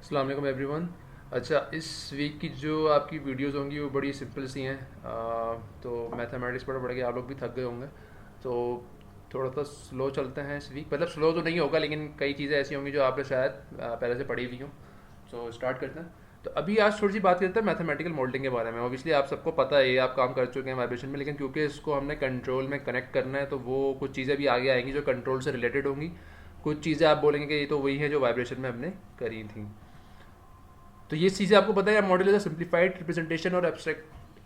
अस्सलाम वालेकुम एवरीवन। अच्छा, इस वीक की जो आपकी वीडियोस होंगी वो बड़ी सिंपल सी हैं। तो मैथमेटिक्स पढ़ पढ़ के आप लोग भी थक गए होंगे, तो थोड़ा सा स्लो चलते हैं इस वीक। मतलब स्लो तो नहीं होगा, लेकिन कई चीज़ें ऐसी होंगी जो आपने शायद पहले से पढ़ी हुई हों। सो स्टार्ट करते हैं। तो अभी आज थोड़ी सी बात करते हैं मैथमेटिकल मॉडलिंग के बारे में। ऑब्वियसली आप सबको पता है, ये आप काम कर चुके हैं वाइब्रेशन में, लेकिन क्योंकि इसको हमने कंट्रोल में कनेक्ट करना है तो वो कुछ चीज़ें भी आगे आएंगी जो कंट्रोल से रिलेटेड होंगी। कुछ चीज़ें आप बोलेंगे कि ये तो वही है जो वाइब्रेशन में हमने करी थी। तो ये चीज़ें आपको पता है, model is a simplified representation और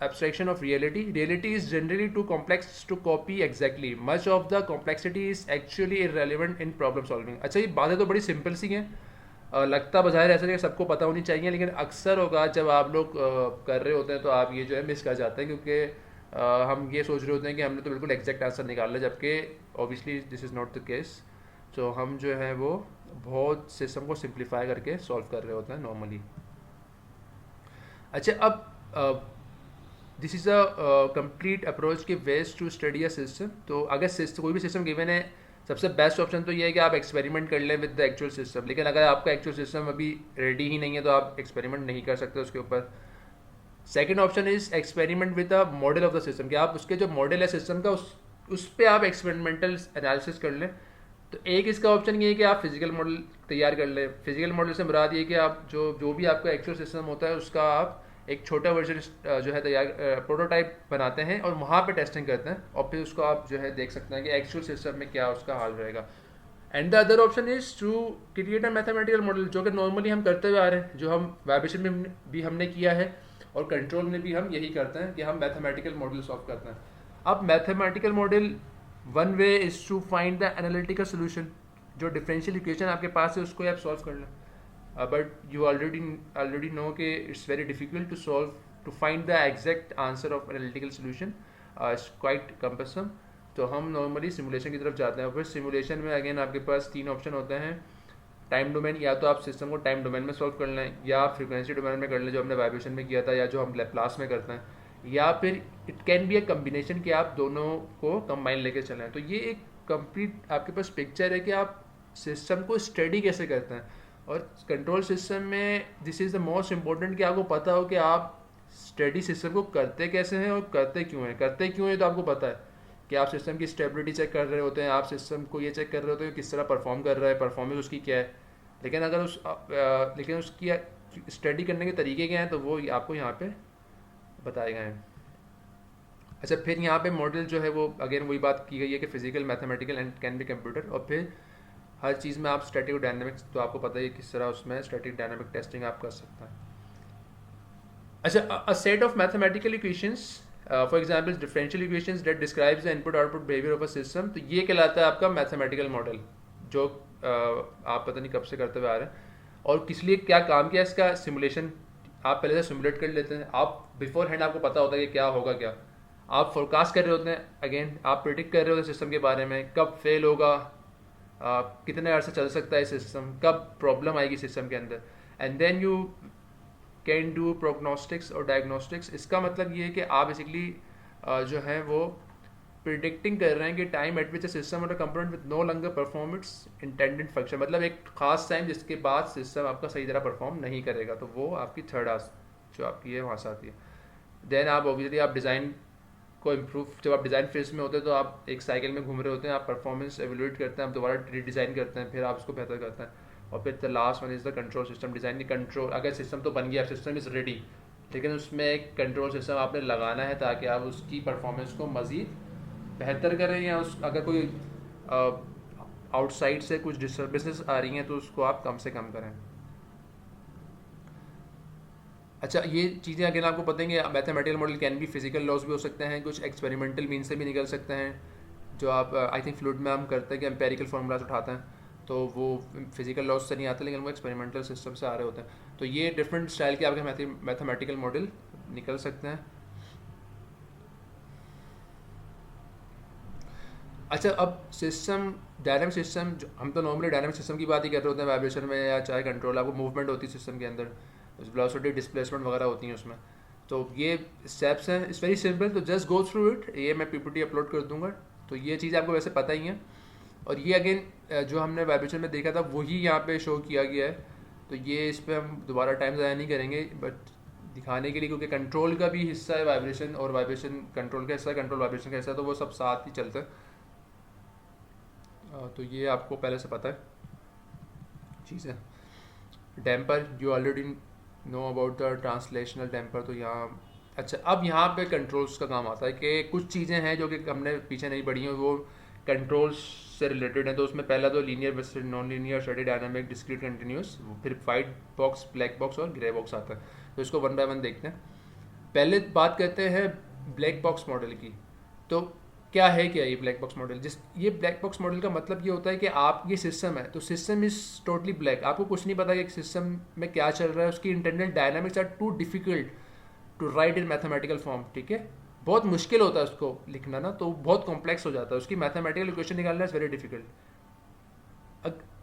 abstraction of reality. Reality is generally too complex to copy exactly. Much of the complexity is actually irrelevant in problem solving. अच्छा, ये बातें तो बड़ी सिंपल सी हैं। लगता बाज़ाहिर ऐसा नहीं कि सबको पता होनी चाहिए, लेकिन अक्सर होगा जब आप लोग कर रहे होते हैं तो आप ये जो है मिस कर जाते हैं, क्योंकि हम ये सोच रहे होते हैं कि हमने तो बिल्कुल एग्जैक्ट आंसर निकाल लिया, जबकि obviously this is not the case. तो हम जो है वो बहुत सिस्टम को सिंप्लीफाई करके सॉल्व कर रहे होते हैं नॉर्मली। अच्छा, अब this is a complete approach के ways to study a system. तो अगर सिस्टम कोई भी सिस्टम गिवन है, सबसे बेस्ट ऑप्शन तो ये है कि आप एक्सपेरिमेंट कर लें विद द एक्चुअल सिस्टम। लेकिन अगर आपका एक्चुअल सिस्टम अभी रेडी ही नहीं है तो आप एक्सपेरिमेंट नहीं कर सकते उसके ऊपर। Second option is experiment with the model of the system, कि आप उसके जो मॉडल है सिस्टम का उस पर आप एक्सपेरिमेंटल एनालिसिस कर लें। तो एक इसका ऑप्शन ये है कि आप फिजिकल मॉडल तैयार कर लें। फिजिकल मॉडल से मुराद ये कि आप जो जो भी आपका एक्चुअल सिस्टम होता है उसका आप एक छोटा वर्जन जो है तैयार प्रोटोटाइप बनाते हैं और वहाँ पे टेस्टिंग करते हैं, और फिर उसको आप जो है देख सकते हैं कि एक्चुअल सिस्टम में क्या उसका हाल रहेगा। And the other option is to create a mathematical model, जो कि नॉर्मली हम करते हुए आ रहे हैं, जो हम वाइब्रेशन में भी हमने किया है और कंट्रोल में भी हम यही करते हैं कि हम मैथमेटिकल मॉडल सॉल्व करते हैं। अब mathematical model, one way is to find the analytical solution. जो डिफरेंशियल इक्वेशन आपके पास है उसको आप सॉल्व कर लें, बट यू ऑलरेडी नो कि it's very difficult to solve, to find the exact answer of analytical solution. It's quite cumbersome. तो हम नॉर्मली सिमुलेशन की तरफ जाते हैं। फिर सिमुलेशन में अगेन आपके पास तीन ऑप्शन होते हैं। टाइम डोमेन, या तो आप सिस्टम को टाइम डोमेन में सॉल्व कर लें, या आप फ्रीक्वेंसी डोमेन में कर लें जो हमने वाइब्रेशन में किया था, या जो हम लेप्लास में करते हैं, या फिर it can be a combination कि आप दोनों को कंबाइन लेके चलें। तो ये एक कंप्लीट आपके पास पिक्चर है कि आप सिस्टम को स्टडी कैसे करते हैं। और कंट्रोल सिस्टम में this is the most important कि आपको पता हो कि आप स्टडी सिस्टम को करते कैसे हैं और करते क्यों हैं। करते क्यों हैं तो आपको पता है कि आप सिस्टम की स्टेबिलिटी चेक कर रहे होते हैं, आप सिस्टम को ये चेक कर रहे होते हैं कि किस तरह परफॉर्म कर रहा है, परफॉर्मेंस उसकी क्या है। लेकिन अगर लेकिन उसकी स्टडी करने के तरीके क्या हैं तो वो आपको यहाँ पे बताए गए हैं। अच्छा, फिर यहाँ पे मॉडल जो है वो अगेन वही बात की गई है कि physical, mathematical and can be computer. और फिर हर चीज़ में आप स्टैटिक डायनामिक्स, तो आपको पता है किस तरह उसमें स्टैटिक डायनामिक टेस्टिंग आप कर सकते हैं। अच्छा, a set of mathematical equations, for example differential equations that describes the input output behaviour of a system. तो ये कहलाता है आपका मैथमेटिकल मॉडल, जो आप पता नहीं कब से करते हुए आ रहे हैं। और किस लिए क्या काम किया इसका, सिमुलेशन। आप पहले से सिमुलेट कर लेते हैं, आप बिफोर हैंड आपको पता होता है कि क्या होगा क्या। आप फोरकास्ट कर रहे होते हैं, अगेन आप प्रिडिक्ट कर रहे होते हैं सिस्टम के बारे में, कब फेल होगा, कितने अर्से चल सकता है सिस्टम, कब प्रॉब्लम आएगी सिस्टम के अंदर। And then you can do prognostics और डायग्नोस्टिक्स। इसका मतलब ये है कि आप बेसिकली जो है वो प्रिडिक्टिंग कर रहे हैं कि टाइम एट विच सिस्टम और component with no longer perform its intended function. मतलब एक खास टाइम जिसके बाद सिस्टम आपका सही तरह परफॉर्म नहीं करेगा, तो वो आपकी थर्ड आस जो आपकी है वहाँ से आती है। देन आप ऑब्वियसली आप डिज़ाइन को इम्प्रूव, जब आप डिज़ाइन फेज में होते हैं तो आप एक साइकिल में घूम रहे होते हैं, आप परफॉर्मेंस एवेल्यूएट करते हैं, आप दोबारा रीडिज़ाइन करते हैं, फिर आप उसको बेहतर करते हैं। और फिर the last one is the control system design. Control, अगर सिस्टम तो बन गया, सिस्टम इज़ रेडी, लेकिन उसमें एक कंट्रोल सिस्टम आपने लगाना है ताकि आप उसकी परफॉर्मेंस को मज़ीद बेहतर करें, या उस अगर कोई आउटसाइड से कुछ डिस्टर्बेंसेस आ रही हैं तो उसको आप कम से कम करें। अच्छा, ये चीज़ें अगर आपको पता है कि मैथमेटिकल मॉडल कैन भी फिजिकल लॉस भी हो सकते हैं, कुछ एक्सपेरिमेंटल मीन से भी निकल सकते हैं, जो आप आई थिंक फ्लूइड में हम करते हैं कि एम्पेरिकल फार्मूलाज उठाते हैं, तो वो फिजिकल लॉस से नहीं आते, लेकिन वो एक्सपेरिमेंटल सिस्टम से आ रहे होते हैं। तो ये डिफरेंट स्टाइल के आपके मैथमेटिकल मॉडल निकल सकते हैं। अच्छा, अब सिस्टम, डायनामिक सिस्टम, हम तो नॉर्मली डायनामिक सिस्टम की बात ही कर रहे होते हैं वाइब्रेशन में, या चाहे कंट्रोल, आपको मूवमेंट होती है सिस्टम के अंदर, वेलोसिटी डिस्प्लेसमेंट वगैरह होती हैं उसमें। तो ये स्टेप्स हैं, इट्स वेरी सिंपल, तो जस्ट गो थ्रू इट। ये मैं पीपीटी अपलोड कर दूंगा, तो ये चीज़ आपको वैसे पता ही है। और ये अगेन जो हमने वाइब्रेशन में देखा था वही यहाँ पे शो किया गया है। तो ये इस पर हम दोबारा टाइम ज़ाया नहीं करेंगे, बट दिखाने के लिए, क्योंकि कंट्रोल का भी हिस्सा है वाइब्रेशन, और वाइब्रेशन कंट्रोल का हिस्सा है, कंट्रोल वाइब्रेशन का हिस्सा है, तो वो सब साथ ही चलते हैं। तो ये आपको पहले से पता है चीज़ है। Damper you already know about the translational damper. तो यहाँ अच्छा, अब यहाँ पे कंट्रोल्स का काम आता है कि कुछ चीज़ें हैं जो कि हमने पीछे नहीं पढ़ी हैं, वो कंट्रोल्स से रिलेटेड है। तो उसमें पहला तो linear versus non linear, study dynamic, discrete continuous, फिर वाइट बॉक्स, ब्लैक बॉक्स और ग्रे बॉक्स आता है। तो इसको वन बाय वन देखते हैं। पहले बात करते हैं ब्लैक बॉक्स मॉडल की। तो क्या है, क्या ये ब्लैक बॉक्स मॉडल? ये ब्लैक बॉक्स मॉडल का मतलब ये होता है कि आप ये सिस्टम है, तो सिस्टम इज़ टोटली ब्लैक, आपको कुछ नहीं पता कि एक सिस्टम में क्या चल रहा है, उसकी internal dynamics are too difficult to write in mathematical form. ठीक है, बहुत मुश्किल होता है उसको लिखना ना, तो बहुत कॉम्प्लेक्स हो जाता है, उसकी मैथमेटिकल इक्वेशन निकालना इज़ वेरी डिफिकल्ट।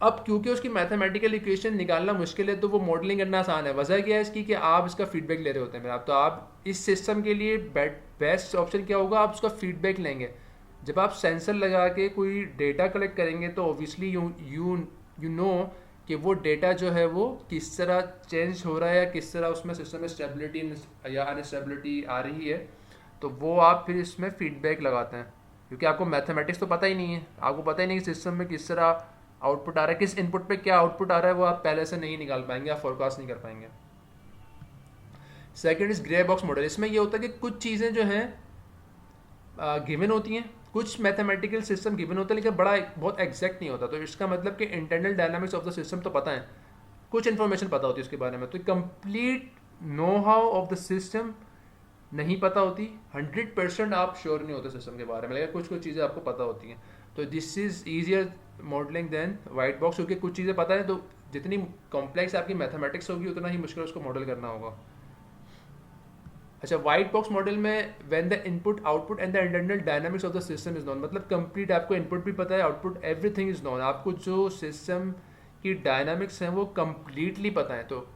अब क्योंकि उसकी मैथमेटिकल इक्वेशन निकालना मुश्किल है, तो वो मॉडलिंग करना आसान है। वजह क्या है इसकी कि आप इसका फीडबैक ले रहे होते हैं मेरा, तो आप इस सिस्टम के लिए बेस्ट ऑप्शन क्या होगा, आप उसका फीडबैक लेंगे। जब आप सेंसर लगा के कोई डेटा कलेक्ट करेंगे तो ऑब्वियसली यू नो कि वो डेटा जो है वो किस तरह चेंज हो रहा है, या किस तरह उसमें सिस्टम में स्टेबिलिटी या अनस्टेबिलिटी आ रही है, तो वो आप फिर इसमें फीडबैक लगाते हैं। क्योंकि आपको मैथमेटिक्स तो पता ही नहीं है, आपको पता ही नहीं कि सिस्टम में किस तरह आउटपुट आ रहा है, किस इनपुट पे क्या आउटपुट आ रहा है, वो आप पहले से नहीं निकाल पाएंगे, आप फोरकास्ट नहीं कर पाएंगे। Second is grey box model. इसमें ये होता है कि कुछ चीज़ें जो हैं गिवन होती हैं, कुछ मैथमेटिकल सिस्टम गिवन होता है, लेकिन बहुत एग्जैक्ट नहीं होता। तो इसका मतलब कि internal dynamics of the system तो पता है, कुछ इन्फॉर्मेशन पता होती है उसके बारे में, तो complete know how of the system नहीं पता होती। 100% आप श्योर नहीं होते सिस्टम के बारे में, लेकिन कुछ कुछ चीज़ें आपको पता होती हैं। तो this is easier modelling than white box, क्योंकि कुछ चीज़ें पता है, तो जितनी कॉम्प्लेक्स आपकी मैथमेटिक्स होगी उतना ही मुश्किल उसको मॉडल करना होगा। अच्छा, वाइट बॉक्स मॉडल में when the input output and the internal dynamics of the system is known, मतलब कंप्लीट आपको इनपुट भी पता है, आउटपुट एवरीथिंग इज नोन, आपको जो सिस्टम की डायनामिक्स हैं वो कंप्लीटली पता है। तो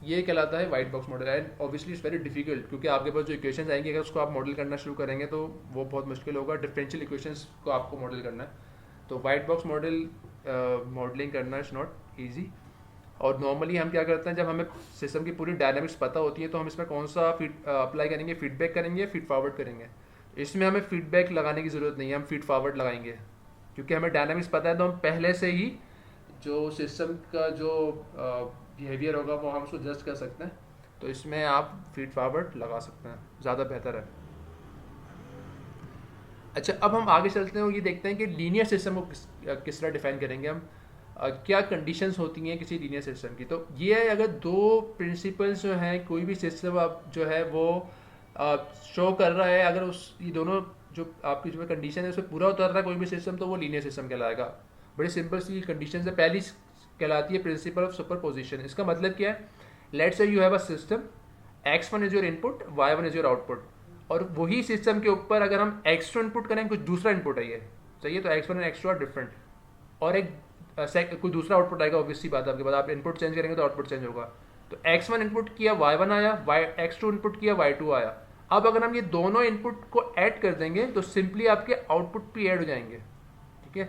ये कहलाता है white box model. And obviously it's very difficult, क्योंकि आपके पास जो इक्वेशंस आएंगे अगर उसको आप मॉडल करना शुरू करेंगे तो वो बहुत मुश्किल होगा। डिफरेंशियल इक्वेशंस को आपको मॉडल करना है, तो वाइट बॉक्स मॉडल मॉडलिंग करना इज़ नॉट ईजी। और नॉर्मली हम क्या करते हैं, जब हमें सिस्टम की पूरी डायनामिक्स पता होती है तो हम इसमें कौन सा अप्लाई करेंगे, फीडबैक करेंगे, फीड फॉरवर्ड करेंगे। इसमें हमें फीडबैक लगाने की ज़रूरत नहीं है, हम फीड फॉरवर्ड लगाएंगे, क्योंकि हमें डायनामिक्स पता है, तो हम पहले से ही जो सिस्टम का जो बिहेवियर होगा वो हम उसको जस्ट कर सकते हैं। तो इसमें आप फीड फॉरवर्ड लगा सकते हैं, ज़्यादा बेहतर है। अच्छा, अब हम आगे चलते हैं और ये देखते हैं कि लीनियर सिस्टम को किस तरह डिफाइन करेंगे हम, क्या कंडीशंस होती हैं किसी लीनियर सिस्टम की। तो ये है, अगर दो प्रिंसिपल्स जो हैं, कोई भी सिस्टम आप जो है वो शो कर रहा है, अगर ये दोनों जो आपकी जो कंडीशन है उसमें पूरा उतर रहा है कोई भी सिस्टम, तो वो लीनियर सिस्टम कहलाएगा। बड़ी सिंपल सी कंडीशन है। पहली कहलाती है प्रिंसिपल ऑफ सुपरपोजिशन। इसका मतलब क्या है, let's say you have a system, x1 is your input, y1 is your output, और वही सिस्टम के ऊपर अगर हम x2 इनपुट करें, कुछ दूसरा इनपुट है ये, सही है, तो x1 and x2 are different, और एक कोई दूसरा आउटपुट आएगा, ऑब्वियसली बात है, आपके बाद आप इनपुट चेंज करेंगे तो आउटपुट चेंज होगा। तो x1 इनपुट किया, y1 आया, x2 इनपुट किया, y2 आया। अब अगर हम ये दोनों इनपुट को ऐड कर देंगे तो सिंपली आपके आउटपुट भी ऐड हो जाएंगे। ठीक है,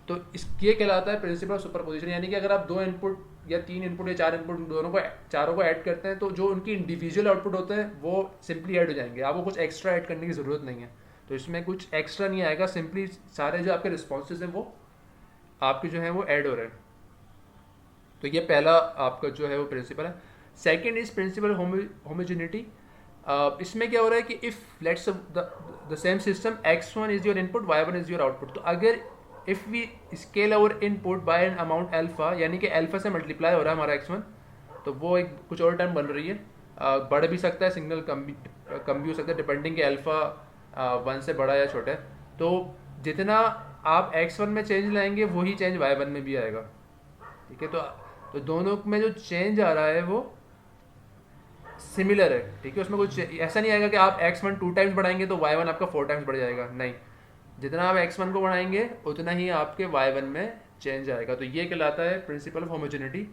तो ये कहलाता है प्रिंसिपल ऑफ सुपरपोजिशन। यानी कि अगर आप दो इनपुट या तीन इनपुट या चार इनपुट चारों को ऐड करते हैं, तो जो उनकी इंडिविजुअल आउटपुट होते हैं वो सिंपली ऐड हो जाएंगे, आपको कुछ एक्स्ट्रा ऐड करने की ज़रूरत नहीं है। तो इसमें कुछ एक्स्ट्रा नहीं आएगा, सिंपली सारे जो आपके रिस्पॉन्सेज हैं वो आपके जो है वो ऐड हो रहे हैं। तो ये पहला आपका जो है वो प्रिंसिपल है। Second is principle homogeneity. इसमें क्या हो रहा है कि if let's the same system x1 is your input, y1 is your output, तो अगर if we scale our input by an amount alpha, यानी कि अल्फा से मल्टीप्लाई हो रहा है हमारा x1, तो वो एक कुछ और टर्म बन रही है, बढ़ भी सकता है, सिग्नल कम भी हो सकता है, डिपेंडिंग कि अल्फा 1 से बड़ा या छोटा है। तो जितना आप x1 में चेंज लाएंगे वही चेंज y1 में भी आएगा। ठीक है, तो दोनों में जो चेंज आ रहा है वो सिमिलर है। ठीक है, उसमें कुछ ऐसा नहीं आएगा कि आप x1 2 टाइम्स बढ़ाएंगे तो y1 आपका 4 टाइम्स बढ़ जाएगा, नहीं, जितना आप x1 को बढ़ाएंगे उतना ही आपके y1 में चेंज आएगा। तो ये कहलाता है प्रिंसिपल ऑफ होमोजेनिटी।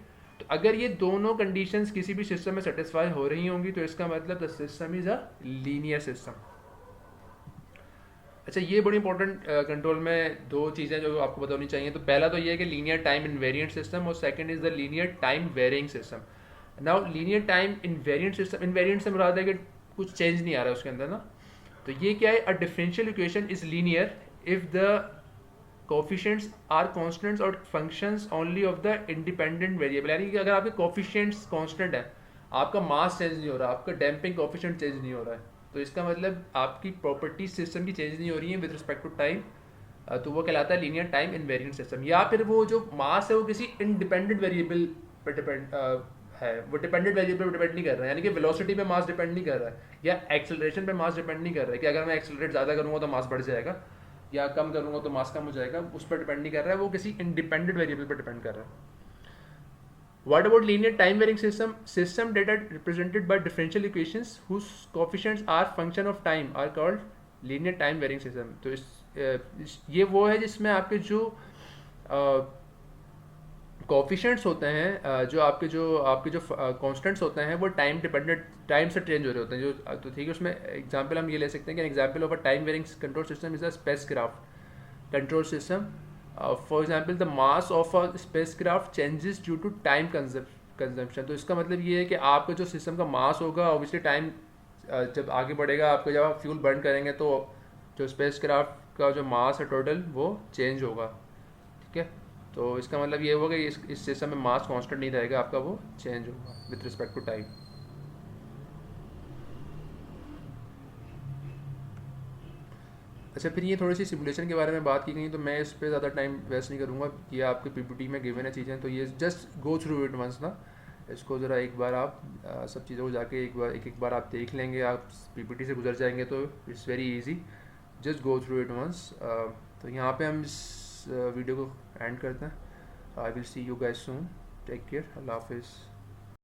तो अगर ये दोनों कंडीशंस किसी भी सिस्टम में सेटिस्फाई हो रही होंगी तो इसका मतलब the system is a linear system. अच्छा, ये बड़ी इंपॉर्टेंट कंट्रोल में दो चीज़ें जो आपको बतानी चाहिए। तो पहला तो ये है कि लीनियर टाइम इनवेरिएंट सिस्टम, और second is the linear time varying system. Now linear time invariant system, invariant से मुराद है कि कुछ चेंज नहीं आ रहा है उसके अंदर ना। तो ये क्या है, a differential equation is linear if the coefficients are constants और functions only of the independent variable. यानी कि अगर आपके कोफिशिएंट्स कांस्टेंट है, आपका मास चेंज नहीं हो रहा, आपका डैम्पिंग कोफिशिएंट चेंज नहीं हो रहा है, तो इसका मतलब आपकी प्रॉपर्टी सिस्टम की चेंज नहीं हो रही है विद रिस्पेक्ट टू टाइम, तो वो कहलाता है लीनियर टाइम इनवेरिएंट सिस्टम। या फिर वो जो मास है वो किसी इंडिपेंडेंट वेरिएबल पर डिपेंड है, वो डिपेंडेंट वेरिएबल पर डिपेंड नहीं कर रहा है, यानी कि वेलोसिटी पे मास डिपेंड नहीं कर रहा है, या एक्सेलरेशन पे मास डिपेंड नहीं कर रहा है कि अगर मैं एक्सेलरेट ज़्यादा करूँगा तो मास बढ़ जाएगा, या कम करूँगा तो मास कम हो जाएगा, उस पर डिपेंड नहीं कर रहा है, वो किसी इंडिपेंडेंट वेरिएबल पर डिपेंड कर रहा है। What about linear time varying system? System that are represented by differential equations whose coefficients are function of time are called linear time varying system. तो ये वो है जिसमें आपके जो कोफिशेंट्स होते हैं, जो आपके जो कांस्टेंट्स होते हैं वो टाइम डिपेंडेंट, टाइम से चेंज हो रहे होते हैं जो। तो ठीक है, उसमें एग्जांपल हम ये ले सकते हैं कि example of a time varying control system is a spacecraft control system. For example the mass of a spacecraft changes due to time consumption. तो इसका मतलब ये है कि आपका जो सिस्टम का मास होगा, ऑब्वियसली टाइम जब आगे बढ़ेगा, आपको जब आप फ्यूल बर्न करेंगे तो जो स्पेसक्राफ्ट का जो मास है टोटल वो चेंज होगा। ठीक है, तो इसका मतलब ये होगा कि इस सिस्टम में मास कांस्टेंट नहीं रहेगा आपका, वो चेंज होगा विथ रिस्पेक्ट टू टाइम। अच्छा, फिर ये थोड़ी सी सिमुलेशन के बारे में बात की गई, तो मैं इस पर ज़्यादा टाइम वेस्ट नहीं करूँगा। ये आपके पीपीटी में गिवन है चीज़ें, तो ये just go through it once ना। इसको ज़रा एक बार आप सब चीज़ों को जाके एक बार आप देख लेंगे, आप पीपीटी से गुजर जाएंगे तो it's very easy. Just go through it once. तो यहाँ पे हम इस वीडियो को एंड करते हैं। I will see you guys soon. Take care, अल्लाह हाफिज़।